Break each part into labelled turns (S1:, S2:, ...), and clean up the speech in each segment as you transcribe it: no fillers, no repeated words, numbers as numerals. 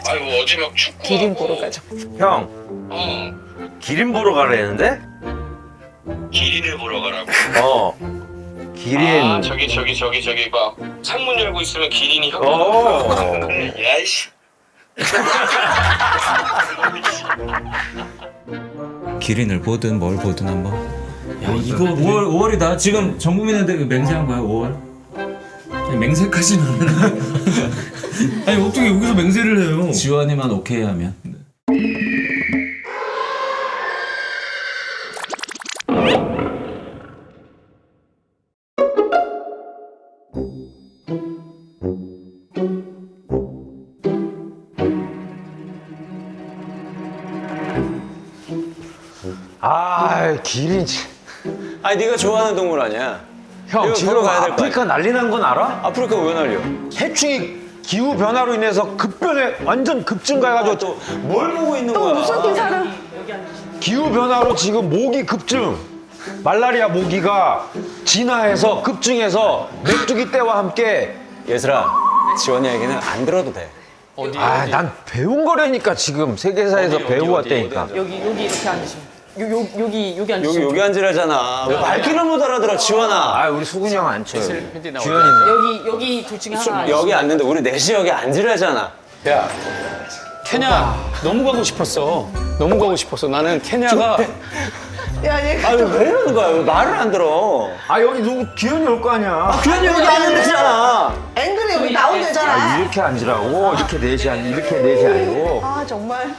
S1: 아이고 어제 막 축구
S2: 기린 보러 가자.
S3: 형,
S1: 어
S3: 기린 보러 가라는데?
S1: 기린을 보러 가라고.
S3: 기린.
S1: 아 저기 막 창문 열고 있으면 기린이 형. 야이씨.
S4: 기린을 보든 뭘 보든 한번. 야 이거 5월이다. 지금 전 국민한테 맹세한 거야 5월. 아니, 맹세까지는 아니 어떻게 여기서 맹세를 해요? 지원이만 오케이 하면.
S3: 아, 기린.
S5: 아니 네가 좋아하는 동물 아니야?
S3: 형,
S5: 이거
S3: 지금
S5: 보러 가야 될 거
S3: 아프리카 난리 난 건 알아?
S5: 아프리카 왜 날려?
S3: 해충이 기후 변화로 인해서 급변에 완전 급증가해가지고
S5: 또 뭘 보고 있는 거야?
S2: 무슨 기사를?
S3: 기후 변화로 지금 모기 급증. 말라리아 모기가 진화해서 급증해서 메뚜기 때와 함께.
S5: 얘들아, 지원이 얘기는 안 들어도 돼.
S3: 난 배운 거라니까 지금 세계사에서 배우고 왔다니까.
S2: 여기 이렇게 앉으시면. 여기 앉으시면.
S5: 여기 앉으라잖아. 왜 말귀를 못 알아들어, 지원아?
S3: 아, 우리 수근이 형 안 쳐요.
S2: 여기 둘 중에 하나.
S5: 여기 앉는데 우리 넷이 여기 앉으라잖아.
S6: 야, 케냐 너무 가고 싶었어. 너무 가고 싶었어. 나는 케냐가
S2: 야 얘.
S5: 아니 왜 이러는 거야? 왜 말을 안 들어?
S3: 아, 여기 누구 기현이 올 거 아니야.
S5: 규현이 여기 앉는다잖아.
S2: 앵글이 여기 나온대잖아.
S3: 이렇게 앉으라고. 이렇게 넷이 아니고.
S2: 아 정말.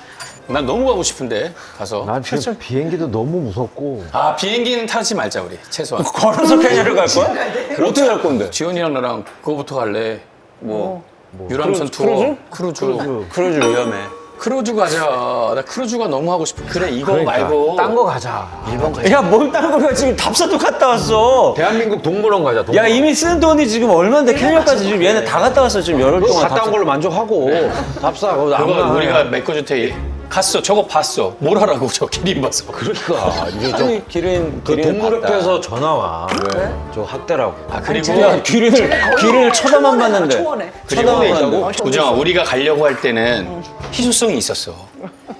S6: 난 너무 가고 싶은데 가서.
S3: 난 지금 비행기도 너무 무섭고.
S6: 아 비행기는 타지 말자 우리 최소한.
S5: 걸어서 케냐를 갈 거야? 어떻게 갈 건데?
S6: 지원이랑 나랑 그거부터 갈래.
S5: 뭐
S6: 유람선 투어. 크루즈.
S5: 크루즈 위험해.
S6: 크루즈 가자. 나 크루즈가 너무 하고 싶어. 그래 이거 말고
S3: 딴 거 가자.
S6: 일본 가자.
S5: 야, 뭘 딴 거야? 지금 답사도 갔다 왔어.
S3: 대한민국 동물원 가자. 동물원.
S5: 야, 이미 쓴 돈이 지금 얼마인데 케냐까지 지금 얘네 다 갔다 왔어. 지금 열흘 동안.
S3: 갔다 온 걸로 만족하고. 답사.
S6: 그거 우리가 메꿔줄 갔어. 저거 봤어. 뭘 하라고 저 기린 봤어.
S3: 그러니까 이게
S5: 아니, 기린
S3: 그
S5: 기린을
S3: 동물협회에서 전화 와.
S5: 왜?
S3: 저 학대라고.
S6: 아 그리고
S5: 야, 기린을 쳐다만 봤는데.
S2: 초원에.
S5: 쳐다만 봤는데.
S6: 우정아 우리가 가려고 할 때는 희소성이 있었어.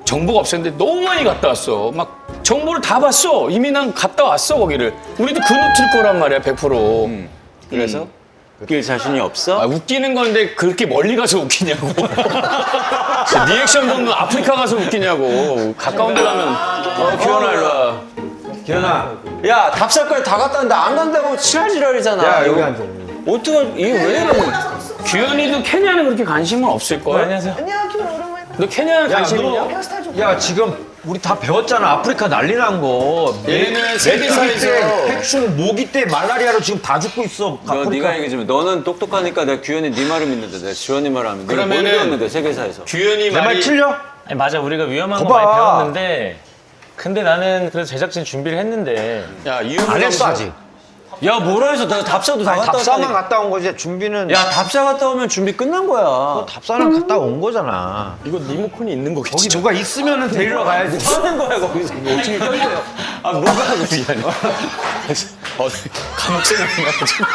S6: 정보가 없었는데 너무 많이 갔다 왔어. 막 정보를 다 봤어. 이미 난 갔다 왔어 거기를. 우리도 그 루트일 거란 말이야 100%.
S5: 그래서? 웃길 자신이 없어?
S6: 아, 웃기는 건데 그렇게 멀리 가서 웃기냐고. 리액션 보면 아프리카 가서 웃기냐고. 가까운 데 가면 기현아 일로 와.
S3: 기현아.
S5: 야, 답사까지 다 갔다 왔는데 안 간다고 지랄지랄이잖아.
S3: 야, 여기 앉아.
S5: 어떡하, 이게 왜 이러는
S6: 규현이도 케냐는 그렇게 관심은 없을 거야.
S4: 안녕하세요.
S2: 안녕 기분 오랜만에.
S6: 너 케냐는 관심 있냐?
S2: 헤어스타일 좀.
S3: 야, 지금 우리 다 배웠잖아. 아프리카 난리 난 거.
S6: 얘네는
S3: 메뚜기
S6: 세계사에서
S3: 때, 해충, 모기 때, 말라리아로 지금 다 죽고 있어.
S5: 너 네가 얘기 좀 해. 너는 똑똑하니까 내가 규현이 네 말을 믿는데 내가 지원이 말을 안 믿는데.
S6: 그러면은
S5: 뭘 배웠는데 세계사에서.
S6: 규현이
S3: 내 말
S6: 말이
S3: 틀려?
S4: 아니, 맞아 우리가 위험한 거
S3: 거봐.
S4: 많이 배웠는데 근데 나는 그래서 제작진 준비를 했는데
S6: 야 이유는
S3: 안 했어, 아직.
S5: 야, 뭐라 해서 내가 답사도 다
S3: 아니,
S5: 갔다
S3: 답사만
S5: 왔다니까.
S3: 갔다 온 거지. 준비는.
S5: 야, 답사 갔다 오면 준비 끝난 거야.
S3: 답사는 갔다 온 거잖아.
S6: 이거 리모컨이 있는 거겠지.
S3: 거기 누가 있으면은 데리러 가야지.
S5: 뭐 하는 거야, 거기서. 이거 어떻게 껴요? 아, 뭐가 하고 있어?
S6: 감옥 생각나가지고.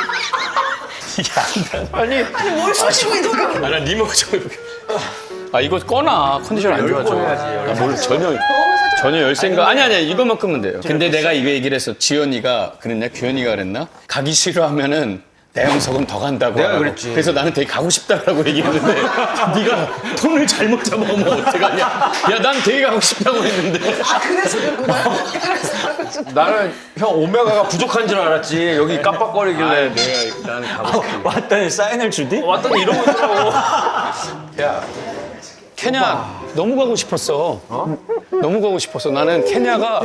S2: 아니 뭘 쏘시고 있는 거야?
S6: 아, 나 리모컨 좀 해볼게. 아, 이거 꺼놔. 컨디션 안 좋아져. 나 뭘 전혀 열생각. 아니야. 이것만 끄면 돼요. 근데 내가 이거 얘기를 했어. 지연이가 그랬냐? 규현이가 그랬나? 가기 싫어하면은 내 영석은 더 간다고.
S3: 내가
S6: 하라고.
S3: 그랬지.
S6: 그래서 나는 되게 가고 싶다라고 얘기했는데 네가 돈을 잘못 잡아오면 어떡하냐. 야, 난 되게 가고 싶다고 했는데.
S2: 아 그래서 그런구나.
S3: 나는 형 오메가가 부족한 줄 알았지. 여기 깜빡거리길래.
S6: 나는 가고 싶어.
S5: 왔더니 사인을 주디?
S3: 왔더니 이러고 있더라고.
S6: 야, 케냐 너무 가고 싶었어. 너무 가고 싶었어. 나는 케냐가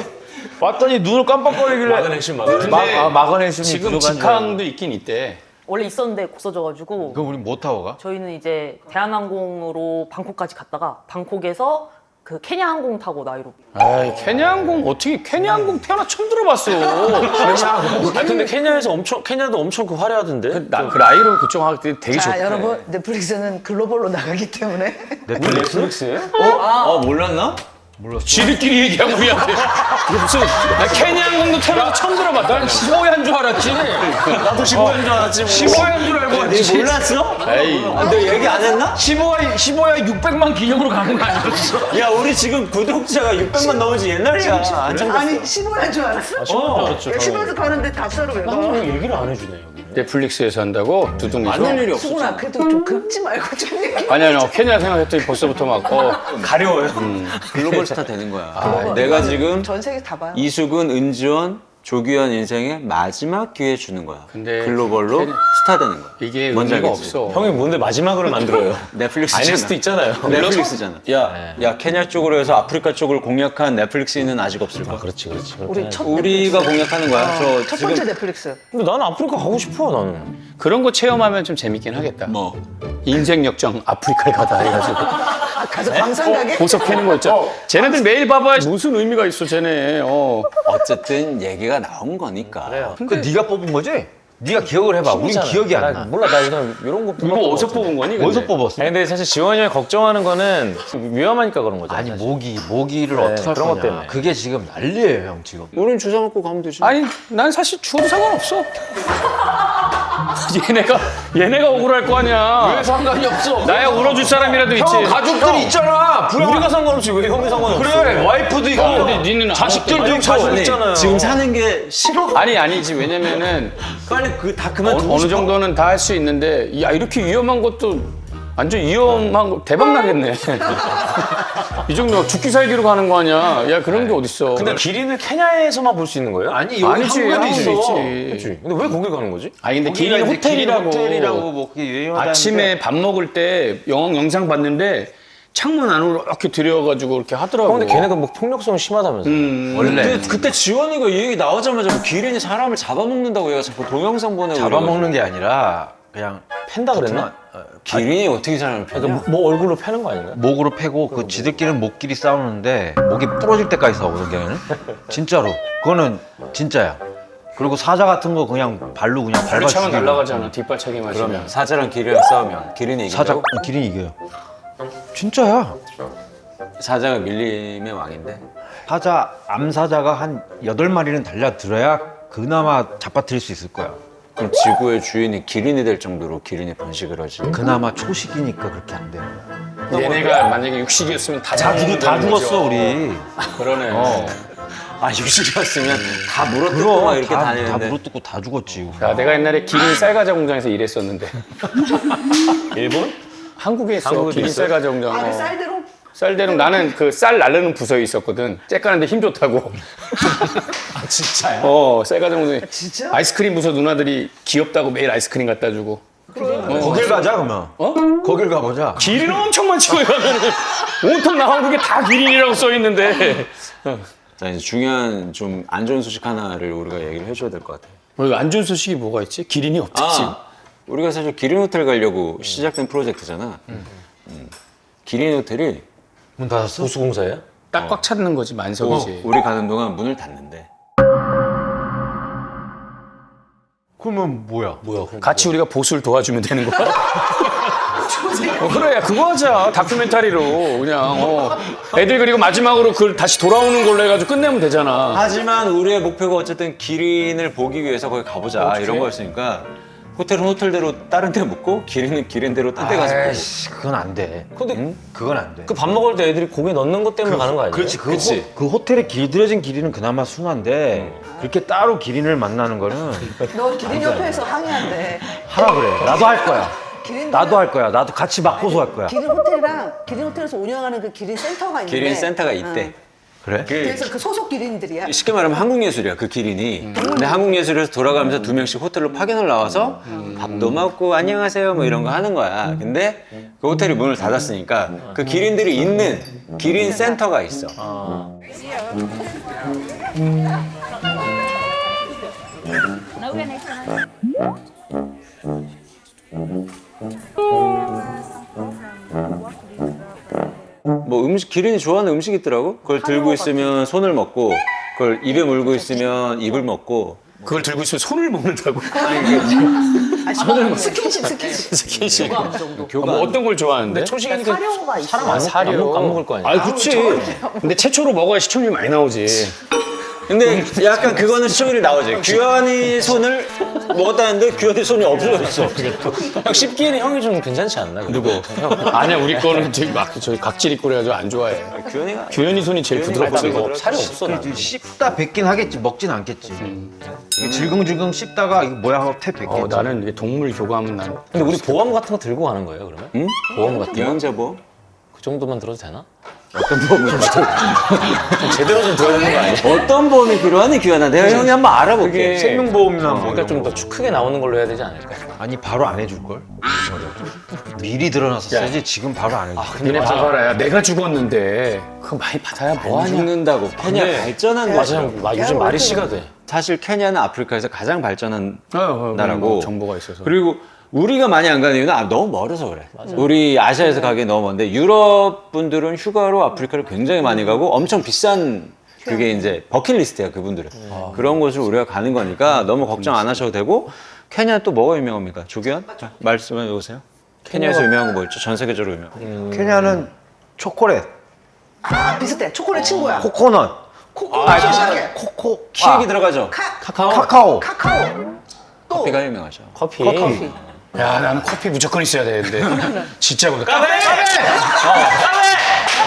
S3: 왔더니 눈을 깜빡거리길래.
S4: 마그네슘
S6: 근데
S3: 마그네슘이
S6: 지금
S3: 부족한 줄
S6: 직항도 있긴 있대.
S2: 원래 있었는데 없어져가지고
S3: 그럼 우리 뭐 타고 가?
S2: 저희는 이제 대한항공으로 방콕까지 갔다가 방콕에서 그 케냐 항공 타고 나이로비.
S6: 아이, 케냐 항공 어떻게 케냐 항공 태어나 처음 들어봤어.
S4: 아 근데 케냐도 엄청 그 화려하던데.
S6: 그 나이로 그쪽 하기 되게
S7: 자,
S6: 좋대.
S7: 여러분, 넷플릭스는 글로벌로 나가기 때문에
S3: 넷플릭스?
S5: 몰랐나?
S3: 몰랐어.
S6: 지들끼리 얘기하고 우리한테. 이게 무슨 나 케냐 항공도 태어나서 처음 들어봤다.
S3: 난 15회한 줄 알았지.
S5: 나도 15회인 줄 알았지.
S3: 15회한 줄 알고 왔지.
S5: 몰랐어?
S6: 에이.
S5: 너 얘기 안 했나?
S3: 15회 600만 기념으로 가는 거 아니었어?
S5: 야, 우리 지금 구독자가 600만 넘은지 옛날이야.
S7: 아니 15년 줄 알았어?
S3: 그렇죠.
S7: 15에서 가는데 답사로 왜 가?
S3: 얘기를 안 해주네 여기.
S6: 넷플릭스에서 한다고 두둥이서.
S5: 만날 일이
S7: 수근아
S5: 없었잖아.
S7: 그래도 좀 긁지 말고 좀 얘기.
S6: 아니야, 케냐 생각했더니 벌써부터 막
S5: 가려워요. 글로벌 스타 되는 거야. 내가 지금
S7: 전 세계 다 봐요.
S5: 이수근, 은지원, 조규현 인생의 마지막 기회 주는 거야.
S6: 근데
S5: 글로벌로 스타 되는 거야.
S6: 이게
S5: 뭔지
S6: 의미가
S5: 알겠지?
S6: 없어.
S3: 형이 뭔데 마지막으로 만들어요?
S5: 넷플릭스잖아.
S3: 아닐 수도 있잖아요.
S5: 넷플릭스잖아. 야, 케냐 쪽으로 해서 아프리카 쪽을 공략한 넷플릭스는 아직 없을 거야.
S3: 그렇지.
S7: 우리 첫
S5: 우리가 공략하는 거야. 저
S7: 첫
S5: 지금
S7: 번째 넷플릭스.
S3: 근데 나는 아프리카 가고 싶어 나는.
S6: 그런 거 체험하면 좀 재밌긴 하겠다.
S5: 뭐
S6: 인생 역정 아프리카에 가다 해가지고
S7: 가서 광산 가게?
S6: 보석 캐는 거 있잖아. 쟤네들 매일 봐봐야 무슨 의미가 있어, 쟤네.
S5: 어쨌든 얘기가 나온 거니까.
S3: 그 네가 뽑은 거지? 네가 기억을 해봐. 우린 기억이 안 나. 몰라 나 이런 거.
S6: 이거 어디서 뽑은 거니? 근데?
S3: 어디서 뽑았어?
S8: 아니, 근데 사실 지원이 형이 걱정하는 거는 위험하니까 그런 거죠.
S3: 아니 모기를 어떻게 할
S8: 그런 것
S3: 거냐.
S8: 때문에.
S3: 그게 지금 난리예요 형 지금.
S5: 우린 주사 맞고 가면 되지.
S6: 아니, 난 사실 죽어도 상관없어. 얘네가 억울할 거 아니야.
S3: 왜 상관이 없어?
S6: 나야 울어줄 사람이라도 있지.
S3: 형 가족들이 있잖아.
S8: 우리가 상관없지 왜 형이 상관없어?
S3: 그래 와이프도 있고
S6: 근데 니는
S3: 자식들도
S6: 아무것도
S3: 있고 자식
S5: 아니,
S3: 있잖아요.
S5: 지금 사는 게 싫어.
S6: 아니지. 왜냐면은
S5: 빨리 그 다 그만두고
S6: 어느
S5: 싶어.
S6: 정도는 다 할 수 있는데, 야, 이렇게 위험한 것도 완전 위험한 거 대박 나겠네. 이 정도 죽기 살기로 가는 거 아니야. 야, 그런 게 어딨어.
S8: 근데 기린을 케냐에서만 볼 수 있는 거예요?
S3: 아니 여기
S6: 아니지,
S3: 한국에도
S6: 한국에도
S3: 있어.
S6: 있지.
S8: 그치? 근데 왜 거길 가는 거지?
S6: 아니, 근데 기린 호텔이라고.
S8: 뭐 그게 유행하다는데.
S6: 아침에 밥 먹을 때 영상 봤는데 창문 안으로 이렇게 들여가지고 이렇게 하더라고.
S8: 근데 걔네가 뭐 폭력성 심하다면서.
S5: 원래 그때 지원이가 이 얘기 나오자마자 뭐 기린이 사람을 잡아먹는다고 얘가 자꾸 동영상 보내고
S8: 잡아먹는 게 아니라 그냥 팬다 그랬나?
S5: 기린이 어떻게 사람을 패냐?
S8: 그러니까 뭐 얼굴로 패는 거 아닌가?
S9: 목으로 패고 그 지들끼리는 목끼리 싸우는데 목이 부러질 때까지 싸우거든 걔는 진짜로 그거는 진짜야. 그리고 사자 같은 거 그냥 발로 그냥
S6: 발로
S9: 밟아
S6: 차면
S9: 죽이고.
S6: 날아가잖아. 뒷발차기 맞으면.
S5: 사자랑 기린이랑 싸우면 기린이
S9: 사자
S5: 이긴다고?
S9: 기린이 이겨요. 진짜야.
S5: 사자가 밀림의 왕인데
S9: 사자 암사자가 한 8마리는 달려들어야 그나마 잡아뜨릴 수 있을 거야.
S5: 그럼 지구의 주인이 기린이 될 정도로 기린이 번식을 하지.
S9: 그나마 초식이니까 그렇게 안 되는 거야.
S6: 얘네가 만약에 육식이었으면 다
S9: 다 죽었어 우리.
S6: 그러네.
S5: 아 육식이었으면 다 물어뜯고 막 이렇게
S9: 다
S5: 다니는데.
S9: 물어뜯고 다 죽었지.
S6: 야, 내가 옛날에 기린 쌀과자 공장에서 일했었는데.
S8: 일본?
S6: 한국에 있어.
S8: 한국에도
S6: 기린
S8: 있어요?
S6: 쌀과자 공장.
S7: 아, 그 쌀대로?
S6: 쌀대로 나는 그 쌀 나르는 부서에 있었거든. 째까는데 힘 좋다고.
S8: 진짜요?
S6: 쌀과자 공장에.
S7: 진짜?
S6: 아이스크림 부서 누나들이 귀엽다고 매일 아이스크림 갖다 주고.
S9: 거길 가자 그러면. 거길 가보자.
S6: 기린 엄청 많지, 거기 가면은. 온통 나 한국에 다 기린이라고 써 있는데.
S5: 자 이제 중요한 좀 안 좋은 소식 하나를 우리가 얘기를 해줘야 될 것 같아.
S6: 안 좋은 소식이 뭐가 있지? 기린이 없지, 지금.
S5: 우리가 사실 기린 호텔 가려고 시작된 프로젝트잖아. 기린 호텔이
S9: 문 닫았어?
S8: 보수공사예요?
S6: 딱 꽉 찾는 거지, 만석이지.
S5: 우리 가는 동안 문을 닫는데.
S9: 그러면 뭐야?
S6: 같이 우리가 보수를 도와주면 되는 거야? 그래, 그거 하자. 다큐멘터리로 그냥. 애들 그리고 마지막으로 그걸 다시 돌아오는 걸로 해가지고 끝내면 되잖아.
S5: 하지만 우리의 목표가 어쨌든 기린을 보기 위해서 거기 가보자 이런 거였으니까 호텔은 호텔대로 다른 데 묵고 기린은 기린대로 딴 데 가서 보고.
S9: 아이씨 그건 안 돼.
S8: 근데
S9: 그건 안 돼.
S8: 그 밥 먹을 때 애들이 고기 넣는 것 때문에 가는 거 아니에요?
S9: 그렇지. 그 호텔에 길들여진 기린은 그나마 순한데 그렇게 따로 기린을 만나는 거는
S7: 너 기린 협회에서 항의한대.
S9: 하라 그래. 나도 할 거야.
S7: 기린
S9: 나도 할 거야. 나도 같이 맞고서 할 거야.
S7: 기린 호텔이랑 기린 호텔에서 운영하는 그 기린 센터가 있는데.
S5: 기린 센터가 있대.
S7: 응.
S9: 그래?
S7: 그래서 그 소속 기린들이야.
S5: 쉽게 말하면 한국예술이야 그 기린이. 근데 한국예술에서 돌아가면서 2명씩 호텔로 파견을 나와서 밥도 먹고 안녕하세요 뭐 이런 거 하는 거야. 근데 그 호텔이 문을 닫았으니까 그 기린들이 있는 기린 센터가 있어. 뭐 음식 기린이 좋아하는 음식이 있더라고. 그걸 들고 있으면 손을 먹고 그걸 입에 물고 있으면 입을 먹고.
S6: 그걸 들고 있으면 손을 먹는다고.
S7: 스킨십 스킨십.
S6: 스킨십.
S2: 교감 정도.
S6: 뭐 어떤 걸 좋아하는데?
S4: 초식이니까
S2: 사료가 있어.
S4: 사람 안
S6: 사료.
S4: 안 먹을 거 아니야.
S6: 아, 그치. 근데 최초로 먹어야 시청률이 많이 나오지.
S5: 근데 약간 그거는 시청률이 나오지. 규현이 손을 먹었다는데 규현이 손이 없어졌어.
S4: 형 씹기에는 형이 좀 괜찮지 않나?
S6: 누구? 아니야, 우리 거는 되게 막 저희 각질 있고 그래가지고 안 좋아해.
S5: 규현이가
S6: 규현이 손이 제일 부드럽거든.
S4: 살이 없어 나.
S9: 씹다 뱉긴 하겠지. 먹진 않겠지. 이게 질겅질겅 씹다가 이거 뭐야 하고 탭 뱉겠지.
S6: 나는 이게 동물 교감은 난.
S4: 근데 우리 보험 같은 거 들고 가는 거예요 그러면?
S5: 응?
S4: 보험 같은 거?
S5: 예언자 뭐?
S4: 그 정도만 들어도 되나?
S5: 어떤 보험이
S4: 제대로 좀 들어야 되는 거 아니야?
S5: 어떤 보험이 필요하니 규현아? 내가 형이 한번 알아볼게.
S9: 생명보험이나 뭐
S4: 그러니까
S9: 이런
S4: 좀
S9: 거.
S4: 더 크게 나오는 걸로 해야 되지 않을까?
S9: 아니 바로 안 해줄 걸. 미리 드러났었어야지. 지금 바로 안 해줄.
S6: 니네 봐봐라. 야, 내가 죽었는데 그거 많이 받아야
S5: 안
S6: 뭐하냐.
S5: 죽는다고. 케냐
S4: 근데
S5: 발전한
S4: 맞아,
S5: 나라.
S4: 형 요즘 말이 씨가 돼.
S5: 사실 케냐는 아프리카에서 가장 발전한 나라고.
S6: 뭐 정보가 있어서.
S5: 그리고 우리가 많이 안 가는 이유는 너무 멀어서 그래. 우리 아시아에서 가기 너무 먼데 유럽 분들은 휴가로 아프리카를 굉장히 많이 가고 엄청 비싼 그게 이제 버킷리스트야 그분들은. 그런 곳을 우리가 가는 거니까 너무 걱정 안 하셔도 되고. 케냐 또 뭐가 유명합니까? 조규현? 자, 말씀해 보세요. 케냐에서 유명한 거 뭐 있죠? 전 세계적으로 유명한.
S9: 케냐는 초콜릿,
S7: 아 비슷해. 초콜릿 친구야.
S9: 코코넛,
S7: 코코넛 시작해.
S9: 코코,
S5: 키 얘기 들어가죠.
S9: 카카오.
S7: 또
S5: 커피가 유명하죠.
S4: 커피.
S6: 야, 나는 커피 무조건 있어야 되는데. 진짜 그래.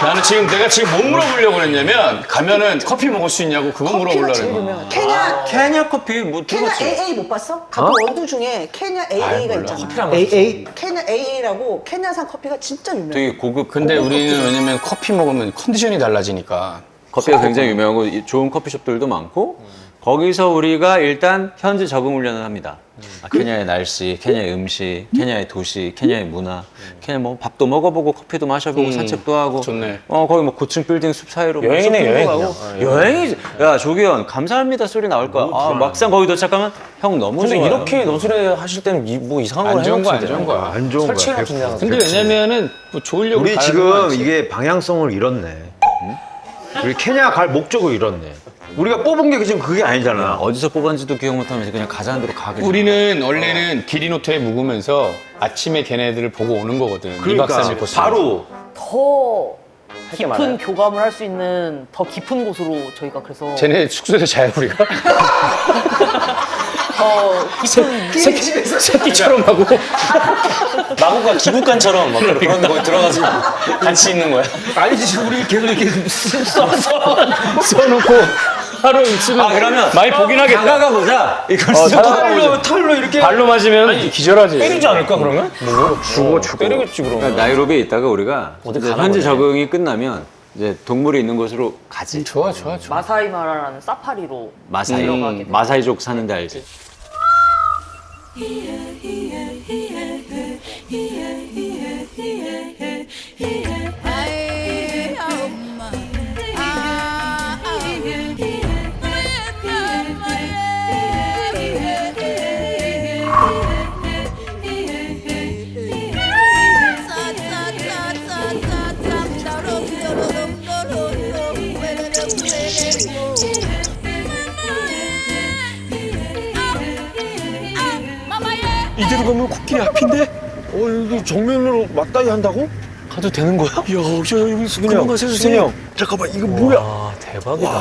S6: 나는 내가 지금 뭐 물어보려고 그랬냐면, 가면은 커피 먹을 수 있냐고 그거 물어보려고
S7: 제일
S6: 그랬는데.
S7: 유명해. 케냐
S5: 케냐 커피 뭐
S7: 케냐
S5: 들어봤죠?
S7: AA 못 봤어? 가끔 원두 중에 케냐 AA가 있잖아.
S4: 커피랑
S9: AA.
S7: 케냐 AA라고 케냐산 커피가 진짜 유명해.
S5: 되게 고급.
S6: 근데 우리는 왜냐면 커피 먹으면 컨디션이 달라지니까.
S5: 커피가 굉장히 유명하고 좋은 커피숍들도 많고 거기서 우리가 일단 현지 적응 훈련을 합니다. 케냐의 날씨, 케냐의 음식, 케냐의 도시, 케냐의 문화, 케냐 뭐 밥도 먹어보고 커피도 마셔보고 산책도 하고.
S6: 좋네.
S5: 거기 뭐 고층 빌딩 숲 사이로
S4: 여행이네,
S5: 뭐
S4: 여행
S5: 가고.
S4: 그냥.
S5: 여행이지. 야 조기현 감사합니다 소리 나올 거야. 막상 거기 도착하면 형 너무
S4: 근데
S5: 좋아요.
S4: 이렇게 노술에 하실 때는 뭐 이상한 걸
S6: 안 좋은 거 안
S4: 해놓으면
S6: 좋은 거야.
S9: 안 좋은 거야.
S4: 설치해 놓으면
S6: 근데 왜냐면은 뭐 좋으려고
S9: 우리
S6: 가는
S9: 지금
S6: 건 아니지.
S9: 이게 방향성을 잃었네. 응? 우리 케냐 갈 목적을 잃었네. 우리가 뽑은 게 지금 그게 아니잖아.
S5: 어디서 뽑았는지도 기억 못하면서 그냥 가자는 대로 가게.
S6: 우리는 원래는 기린 호텔에 묵으면서 아침에 걔네들을 보고 오는 거거든. 2박 3일 코스.
S9: 바로
S2: 더
S4: 게 많아요?
S2: 깊은 교감을 할 수 있는 더 깊은 곳으로 저희가 그래서
S6: 쟤네 숙소에서 자요 우리가.
S2: 더 깊은
S6: 새끼처럼 하고.
S4: 마구가 기국관처럼 막 그런 거 들어가서 같이 있는 거야.
S9: 아니지 지금 우리 계속 이렇게
S6: 써놓고 하루 있으면
S5: 그러면
S6: 많이 보긴 하겠다.
S5: 나가가 보자. 이걸
S9: 탈로 이렇게
S6: 발로 맞으면 기절하지.
S4: 때리지 않을까 그러면?
S9: 죽어.
S4: 때리겠지 그러면.
S5: 그러니까 나이로비에 있다가 우리가
S4: 어디
S5: 이제
S4: 가나
S5: 현지
S4: 보네.
S5: 적응이 끝나면 이제 동물이 있는 곳으로 가지.
S6: 좋아.
S2: 마사이 마라라는 사파리로
S5: 마사이
S2: 들어가게 돼요.
S5: 마사이족 사는데 알지?
S9: 이대로 가면 코끼리 앞인데? 이거 정면으로 맞다이 한다고?
S4: 가도 되는 거야?
S9: 야, 여기 그냥 가세요, 선생님. 잠깐만, 이거 뭐야?
S4: 와 대박이다.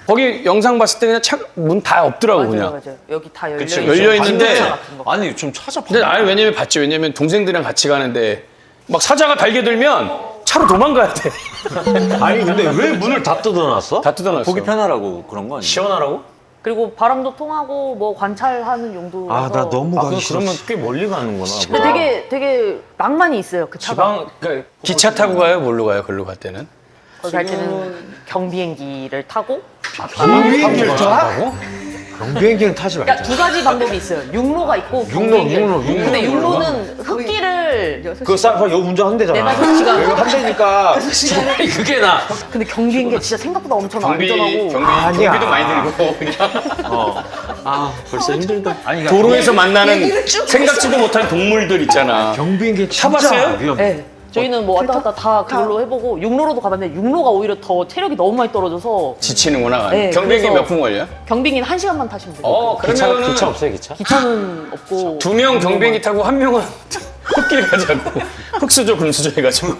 S6: 거기 영상 봤을 때 그냥 문 다 없더라고 그냥.
S2: 맞아요. 여기 다 열려
S6: 그치, 열려 있는데
S5: 아니 좀 찾아봐.
S6: 근데 아니 왜냐면 봤지. 왜냐면 동생들이랑 같이 가는데 막 사자가 달겨들면 차로 도망가야 돼.
S9: 아니, 근데 왜 문을 다 뜯어놨어?
S6: 다 뜯어놨어.
S5: 보기 편하라고 그런 거 아니야?
S4: 시원하라고?
S2: 그리고 바람도 통하고 뭐 관찰하는 용도라서.
S9: 아, 나 너무 가기 싫어.
S4: 그러면 꽤 멀리 가는구나.
S2: 근데 되게 낭만이 있어요 그 차가.
S4: 지방 그러니까
S6: 기차 타고 가요? 뭘로 가요? 걸로 갈 때는?
S2: 거기 갈 때는 경비행기를 타고.
S9: 경비행기를 타? 경비행기는 타지 말자.
S2: 그러니까 두 가지 방법이 있어요. 육로가 있고
S9: 육로.
S2: 근데 육로는 흙길을
S9: 그거 싸서 여 운전한대잖아.
S2: 4-5시간.
S9: 여기 한대니까.
S5: 그게 나.
S2: 근데 경비행기 진짜 생각보다 엄청 안전하고.
S9: 아니야.
S6: 경비도 많이 들고 그냥
S5: 벌써 힘들다.
S9: 아니,
S6: 도로에서 만나는
S7: 얘기를 쭉
S6: 생각지도 못한 동물들 있잖아.
S9: 경비행기 진짜
S6: 타봤어요?
S9: 위험해.
S2: 네. 저희는 뭐 왔다 갔다 다 그걸로 해보고 육로로도 가봤는데 육로가 오히려 더 체력이 너무 많이 떨어져서
S6: 지치는구나.
S2: 네,
S6: 경비행기
S2: 그래서-
S6: 몇 분 걸려?
S2: 경비행기는 1시간만 타시면 돼요.
S6: 그러면은
S8: 기차 없어요 기차?
S2: 기차는 없고
S6: 2명 경비행기 타고 1명은 흙길 가자고. 흙수저 금수저 해가지고.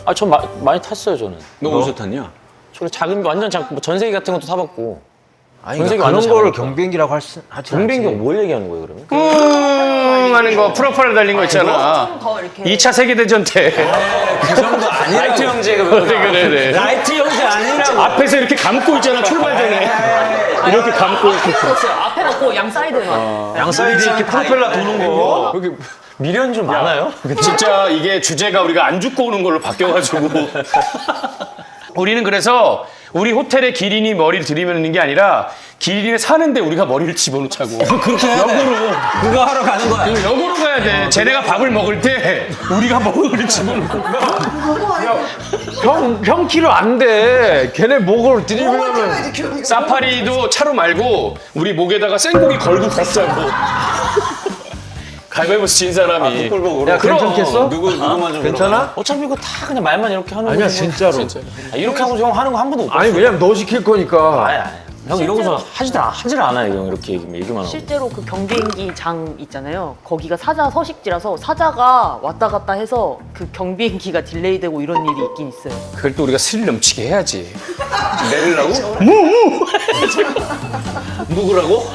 S8: 아 전 많이 탔어요 저는.
S5: 너 어디서 탔냐?
S8: 저는 작은 완전 작은 뭐 전세기 같은 것도 타봤고.
S9: 아니
S8: 전세기
S9: 그러니까 그런
S8: 완전
S9: 거를
S8: 작으니까.
S9: 경비행기라고 하지
S8: 경비행기
S9: 않지.
S8: 뭘 얘기하는 거예요 그러면?
S6: 하는 거 프로펠러 달린 거 있잖아.
S2: 좀 더 이렇게
S6: 2차 세계대전 때.
S5: 그 정도 아니라고. 라이트 형제가
S6: 그래.
S5: 라이트 형제 아니라고.
S6: 앞에서 이렇게 감고 있잖아, 출발 전에. 이렇게 감고.
S2: 앞에 넣었어요. 앞에 넣고 양 사이드에만.
S9: 양 사이드 이렇게 프로펠러 도는 거.
S6: 여기
S8: 미련 좀 많아요?
S6: 진짜 이게 주제가 우리가 안 죽고 오는 걸로 바뀌어가지고. 우리는 그래서 우리 호텔에 기린이 머리를 들이미는 게 아니라 기린에 사는데 우리가 머리를 집어넣자고.
S5: 그렇게 해야 돼. 그거 하러 가는 거야.
S6: 이거 역으로 가야 돼. 쟤네가 밥을 먹을 때 우리가 머리를 집어넣고.
S3: 형 키로 안 돼. 걔네 목을 들이밀려면.
S6: 사파리도 차로 말고 우리 목에다가 생고기 걸고 갔자고. 가위바위보에서 진 사람이.
S3: 야, 괜찮겠어?
S5: 누구 먼저
S3: 괜찮아?
S8: 어차피 이거 다 그냥 말만 이렇게 하는
S3: 아니야,
S8: 거지.
S3: 진짜로.
S8: 아, 이렇게 하고 형 하는 거 한 번도 못 봤어.
S3: 아니, 왜냐면 너 시킬 거니까.
S8: 아니. 형 이러고서 하질 않아요 형 이렇게 얘기만 하고.
S2: 실제로 그 경비행기 장 있잖아요. 거기가 사자 서식지라서 사자가 왔다 갔다 해서 그 경비행기가 딜레이되고 이런 일이 있긴 있어요.
S6: 그걸 또 우리가 스릴 넘치게 해야지.
S5: 내리려고?
S6: 누구라고?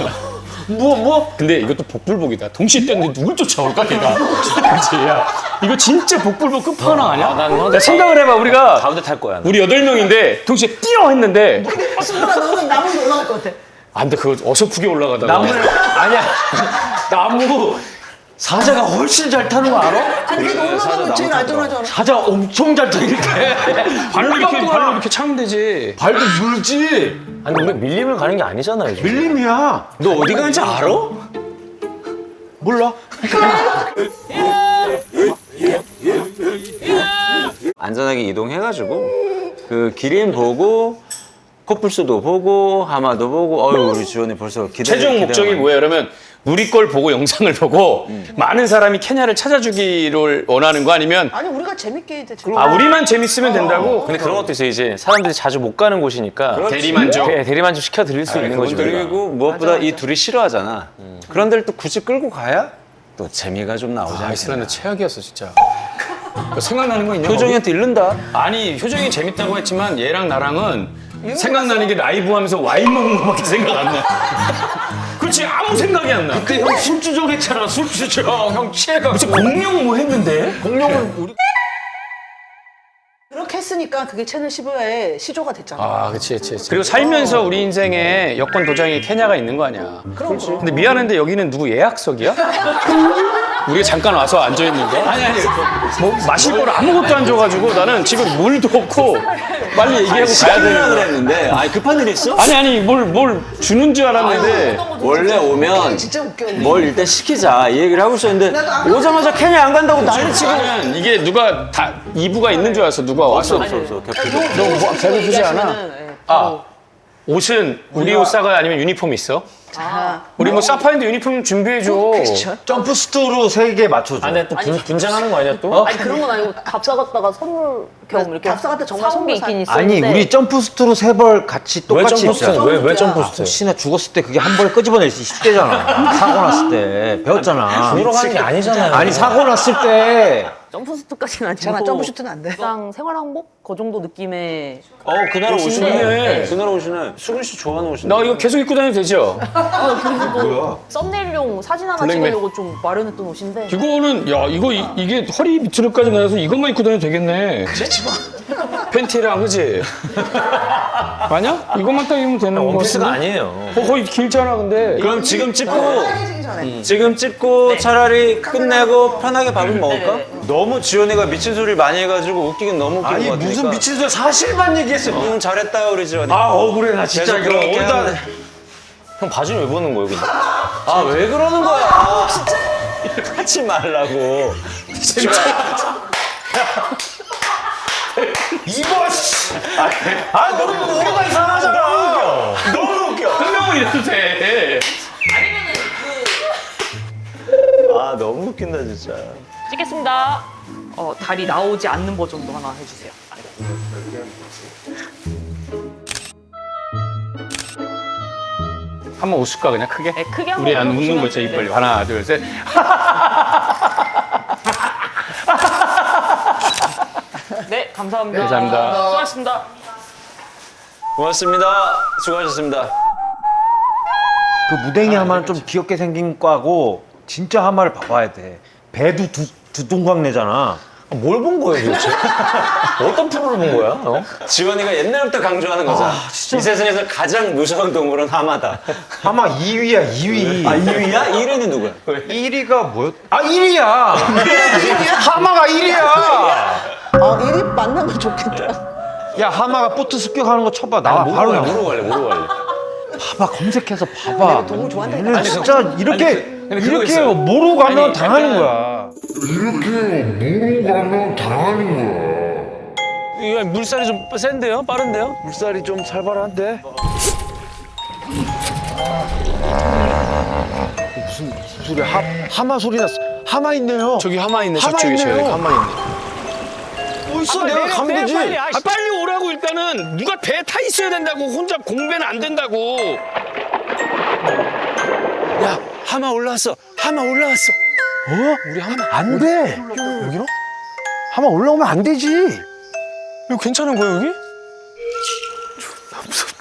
S6: 뭐? 근데 이것도 복불복이다. 동시에 뛰었는데 누굴 쫓아올까 걔가. 그치? 야, 이거 진짜 복불복 끝판왕 아니야?
S8: 난
S6: 야, 생각을 해봐. 우리가
S8: 가운데 탈 거야. 난.
S6: 우리 8명인데 동시에 뛰어 했는데
S7: 순간 너무 나무로 올라갈 것 같아.
S6: 안 돼. 그거 어설프게 올라가다가
S3: 아니야. 나무. 사자가 훨씬 잘 타는 거 알아?
S7: 아니 근데 올라가면 제일 안전하잖아.
S3: 사자 엄청 잘 타니까.
S6: 발로 이렇게 차면 되지.
S3: 발도 물지.
S8: 아니 우리 밀림을 가는 게 아니잖아요. 지금.
S3: 밀림이야.
S5: 너 어디 가는지 알아?
S3: 몰라.
S5: 안전하게 이동해가지고 그 기린 보고 코뿔소도 보고 하마도 보고 우리 지원이 벌써
S6: 최종 목적이 뭐예요? 그러면 우리 걸 보고 영상을 보고 많은 사람이 케냐를 찾아주기를 원하는 거 아니면
S7: 아니 우리가 재밌게 이제
S6: 우리만 재밌으면 된다고?
S8: 근데 그런 것도 있어요. 이제 사람들이 자주 못 가는 곳이니까
S6: 대리만족.
S8: 대리만족 시켜드릴 수 있는 거지. 우리가.
S5: 그리고 무엇보다 이 둘이 싫어하잖아. 그런 데를 또 굳이 끌고 가야 또 재미가 좀 나오지 않나.
S6: 아이슬란드 최악이었어 진짜. 너 생각나는 거 있냐?
S5: 효정이한테 잃는다.
S6: 아니 효정이 재밌다고 했지만 얘랑 나랑은 생각나는 게 라이브 하면서 와인 먹는 거밖에 생각 안 나. 그렇지 아무 생각이 안 나.
S3: 그때 형 술주정 했잖아. 술주정. 형 취해가.
S6: 무슨 공룡 뭐 했는데?
S3: 공룡은 우리.
S7: 그렇게 했으니까 그게 채널 15에 시조가 됐잖아.
S6: 아, 그치. 그리고 살면서 우리 인생에 여권 도장에 케냐가 있는 거 아니야. 그렇지. 근데 미안한데 여기는 누구 예약석이야? 우리가 잠깐 와서 앉아있는데? 아니. 뭐 마실 걸 아무것도 안 줘가지고 나는 지금 물도 없고 빨리 얘기하고 가야
S5: 시키려고
S6: 되는
S5: 그랬는데 급한 일 있어?
S6: 아니, 뭘 주는 줄 알았는데.
S5: 원래 오면
S7: 진짜 웃겨.
S5: 뭘 일단 시키자 이 얘기를 하고 있었는데 오자마자 케냐 안 간다고 난리치고.
S6: 나는 이게 누가 다 2부가 있는 줄 알았어. 누가 왔어.
S5: 없어.
S6: 너 배고프지 않아? 옷은 우리 옷 사가 아니면 유니폼 있어? 우리 뭐 사파인데 유니폼 준비해줘.
S9: 점프 스토로 3개 맞춰줘.
S8: 아, 근데 또 분장하는 거 아니야 또?
S2: 아니 그런 건 아니고 밥 사갔다가 선물 겸 이렇게
S7: 밥 사갔다 정말
S2: 사온 게
S7: 선물
S2: 있긴
S9: 아니
S2: 있었는데
S9: 우리 점프 스토로 3벌 같이
S8: 왜
S9: 똑같이
S8: 점프 스타일?
S9: 입자.
S8: 왜 점프 스타일?
S9: 혹시나 죽었을 때 그게 한 번에 끄집어낼 수 10대잖아. 사고 났을 때 배웠잖아.
S8: 죽으러 가는 게 아니잖아요.
S9: 아니 사고 났을 때
S2: 점프수트까지는 아니고
S7: 잠깐 점프슈트는 안 돼.
S2: 그냥 생활한복 그 정도 느낌의
S5: 그날 오시네.
S6: 좋네.
S5: 그날 오시네. 수근 씨 좋아하는 옷인데.
S6: 나 이거 계속 입고 다녀도 되죠?
S2: 썸네일용 사진 하나
S6: 블랙맨.
S2: 찍으려고 좀 마련했던 옷인데
S6: 이거는 야 이게 허리 밑으로까지 나와서 이것만 입고 다녀도 되겠네. 팬티랑 그지? 아니야? 이것만 딱 입으면 되는 거
S8: 원피스가
S6: 같은데?
S8: 아니에요.
S6: 거의 길잖아 근데.
S5: 그럼 지금 찍고 차라리 끝내고 편하게 밥을 먹을까? 너무 지원이가 미친 소리를 많이 해가지고 웃기긴 너무 웃긴
S3: 아니
S5: 것 같으니까.
S3: 무슨 미친 소리 사실만 얘기했어.
S5: 잘했다 우리 지원이.
S3: 억울해 나 진짜
S5: 계속
S3: 그럼
S5: 그렇게
S3: 어디다.
S5: 하는데.
S8: 형 바지는 왜 보는 거예요, 근데?
S5: 왜 그러는 거야? 진짜 하지 말라고.
S3: 이거 씨. 너무 뭐가 이상하잖아. 너무 웃겨.
S6: 한 명은 이래도 돼.
S5: 너무 웃긴다 진짜.
S2: 찍겠습니다. 다리 나오지 않는 버전도 하나 해주세요.
S6: 한번 웃을까 그냥 크게?
S2: 네, 크게 한번
S6: 우리 안 웃는
S2: 웃으면
S6: 거 진짜 입
S2: 네.
S6: 벌리고 하나 둘 셋.
S2: 네, 감사합니다.
S6: 감사합니다.
S2: 수고하셨습니다.
S5: 고맙습니다. 수고하셨습니다.
S9: 그 무댕이 하마는 좀 귀엽게 생긴 과고 진짜 하마를 봐봐야 돼. 배도 두 동강 내잖아.
S3: 뭘 본 거야 도대체? 어떤 프로를 본 거야? 어?
S5: 지원이가 옛날부터 강조하는 거잖아. 이 세상에서 가장 무서운 동물은 하마다.
S9: 하마 2위야 2위.
S5: 2위야? 1위는 누구야?
S9: 1위가 뭐였? 아 1위야. 하마가 1위야.
S7: 아, 이리 만나면 좋겠다.
S9: 야 하마가 보트 습격하는 거 쳐봐. 나 바로 나와.
S5: 모르고 갈래.
S9: 봐봐 검색해서 봐봐.
S7: 내가 동물 좋아한다니까.
S9: 얘는 진짜 이렇게
S6: 근데 그거
S9: 이렇게
S6: 있어요.
S9: 모르고 가면
S6: 아니,
S9: 당하는
S6: 약간-
S9: 거야.
S3: 이거 물살이 좀 센데요? 빠른데요?
S9: 물살이 좀 살벌한데. 무슨 소리야? 하마 소리 났어. 하마 있네요.
S6: 저기 하마 있네.
S9: 하마
S6: 저쪽에
S9: 있네요.
S6: 저기 하마 있네.
S9: 뭐 있어? 내가 가면 되지.
S6: 빨리 오라고 일단은 누가 배에 타 있어야 된다고 혼자 공배는 안 된다고.
S5: 야, 하마 올라왔어. 하마 올라왔어.
S9: 우리 하마 안 돼. 여기로? 하마 올라오면 안 되지.
S3: 이거 괜찮은 거야 여기?
S9: 무섭다.